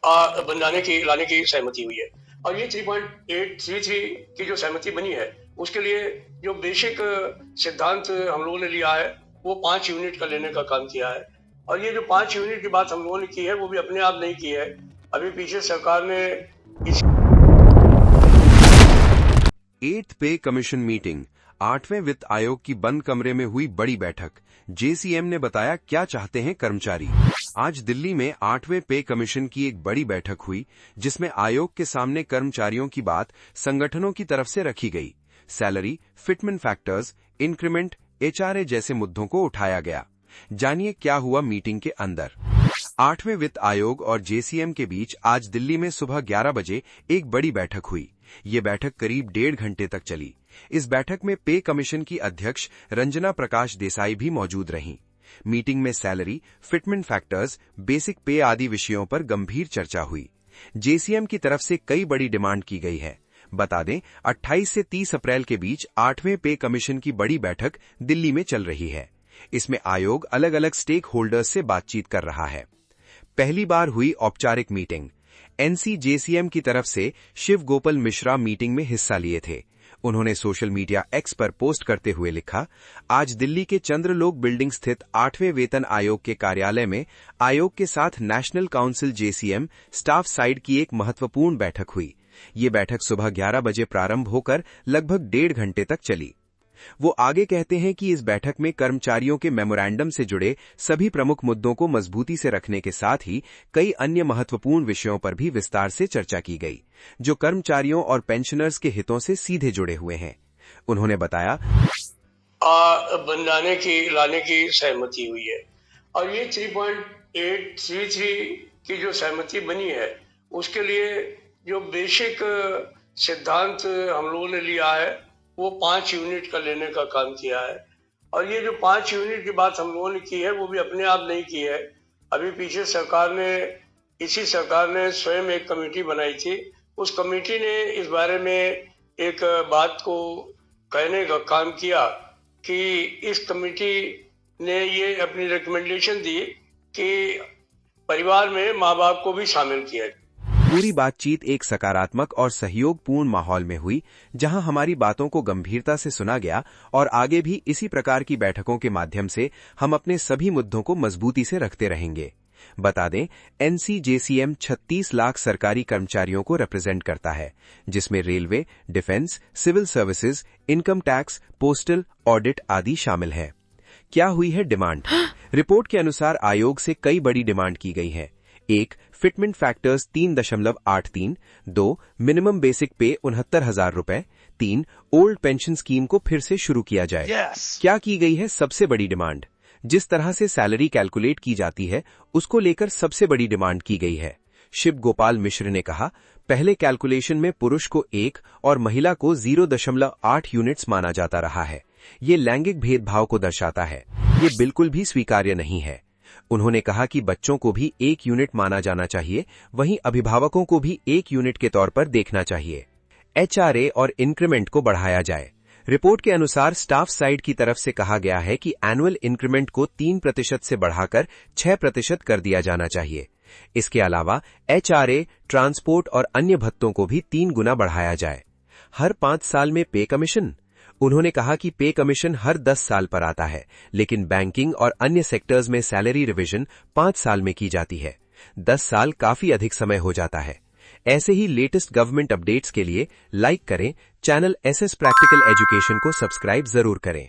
लाने की सहमति हुई है। और ये 3.833 की जो सहमति बनी है, उसके लिए जो बेसिक सिद्धांत हम लोगों ने लिया है, वो 5 यूनिट का लेने का काम किया है। और ये जो 5 यूनिट की बात हम लोगों ने की है, वो भी अपने आप नहीं की है। अभी पीछे सरकार ने इस 8th पे कमीशन मीटिंग, 8वें वित्त आयोग की बंद कमरे में हुई बड़ी बैठक। जेसीएम ने बताया क्या चाहते हैं कर्मचारी। आज दिल्ली में 8वें पे कमीशन की एक बड़ी बैठक हुई, जिसमें आयोग के सामने कर्मचारियों की बात संगठनों की तरफ से रखी गई। Salary, fitment factors, increment, HRA जैसे मुद्दों को उठाया गया। जानिए क्या हुआ मीटिंग के अंदर। 8वें वित्त आयोग और जेसीएम के बीच आज दिल्ली में सुबह 11 बजे एक बड़ी बैठक हुई। ये बैठक करीब 1.5 घंटे तक चली। इस बैठक में पे कमीशन की अध्यक्ष रंजना प्रकाश देसाई भी मौजूद रहीं। मीटिंग में सैलरी, फिटमेंट फैक्टर्स, बेसिक पे आदि विषयों पर गंभीर चर्चा हुई। जेसीएम की तरफ से कई बड़ी डिमांड की गई है। बता दें, 28 से 30 अप्रैल के बीच 8वें पे कमीशन की बड़ी बैठक दिल्ली में चल रही है। इसमें आयोग अलग अलग स्टेक होल्डर्स से बातचीत कर रहा है। पहली बार हुई औपचारिक मीटिंग। एनसीजेसीएम की तरफ से शिव गोपाल मिश्रा मीटिंग में हिस्सा लिए थे। उन्होंने सोशल मीडिया एक्स पर पोस्ट करते हुए लिखा, आज दिल्ली के चंद्रलोक बिल्डिंग स्थित 8वें वेतन आयोग के कार्यालय में आयोग के साथ national council JCM staff side की एक महत्वपूर्ण बैठक हुई। ये बैठक सुबह 11 बजे प्रारंभ होकर लगभग 1.5 घंटे तक चली। वो आगे कहते हैं कि इस बैठक में कर्मचारियों के मेमोरेंडम से जुड़े सभी प्रमुख मुद्दों को मजबूती से रखने के साथ ही कई अन्य महत्वपूर्ण विषयों पर भी विस्तार से चर्चा की गई, जो कर्मचारियों और पेंशनर्स के हितों से सीधे जुड़े हुए हैं। उन्होंने बताया, लाने की सहमति हुई है। और ये 3.833 की जो सहमति बनी है, उसके लिए जो बेसिक सिद्धांत हम लोगों ने लिया है, वो 5 यूनिट का लेने का काम किया है। और ये जो 5 यूनिट की बात हम लोगों ने की है, वो भी अपने आप नहीं की है। अभी पीछे इसी सरकार ने स्वयं एक कमेटी बनाई थी। उस कमेटी ने इस बारे में एक बात को कहने का काम किया कि इस कमेटी ने ये अपनी रिकमेंडेशन दी कि परिवार में माँ बाप को भी शामिल किया जाए। पूरी बातचीत एक सकारात्मक और सहयोगपूर्ण माहौल में हुई, जहां हमारी बातों को गंभीरता से सुना गया और आगे भी इसी प्रकार की बैठकों के माध्यम से हम अपने सभी मुद्दों को मजबूती से रखते रहेंगे। बता दें, एनसीजेसीएम 36 लाख सरकारी कर्मचारियों को रिप्रेजेंट करता है, जिसमें railway, defence, civil services, income tax, postal, audit आदि शामिल है। क्या हुई है डिमांड? रिपोर्ट के अनुसार आयोग से कई बड़ी डिमांड की गई है। 1. Fitment factors 3.83, 2. मिनिमम बेसिक पे 69,000 रुपए, 3. ओल्ड पेंशन स्कीम को फिर से शुरू किया जाए। क्या की गई है सबसे बड़ी डिमांड? जिस तरह से सैलरी कैलकुलेट की जाती है, उसको लेकर सबसे बड़ी डिमांड की गई है। शिव गोपाल मिश्र ने कहा, पहले कैलकुलेशन में पुरुष को 1 और महिला को 0.8 यूनिट्स माना जाता रहा है। ये लैंगिक भेदभाव को दर्शाता है। ये बिल्कुल भी स्वीकार्य नहीं है। उन्होंने कहा कि बच्चों को भी 1 यूनिट माना जाना चाहिए, वहीं अभिभावकों को भी 1 यूनिट के तौर पर देखना चाहिए। एचआरए और इंक्रीमेंट को बढ़ाया जाए। रिपोर्ट के अनुसार स्टाफ साइड की तरफ से कहा गया है कि एनुअल इंक्रीमेंट को 3% से बढ़ाकर 6% कर दिया जाना चाहिए। इसके अलावा एचआरए, ट्रांसपोर्ट और अन्य भत्तों को भी 3 गुना बढ़ाया जाए। हर 5 साल में पे कमीशन। उन्होंने कहा कि पे कमीशन हर 10 साल पर आता है, लेकिन बैंकिंग और अन्य सेक्टर्स में सैलरी रिवीजन 5 साल में की जाती है। 10 साल काफी अधिक समय हो जाता है। ऐसे ही लेटेस्ट गवर्नमेंट अपडेट्स के लिए लाइक करें, चैनल एसएस प्रैक्टिकल एजुकेशन को सब्सक्राइब जरूर करें।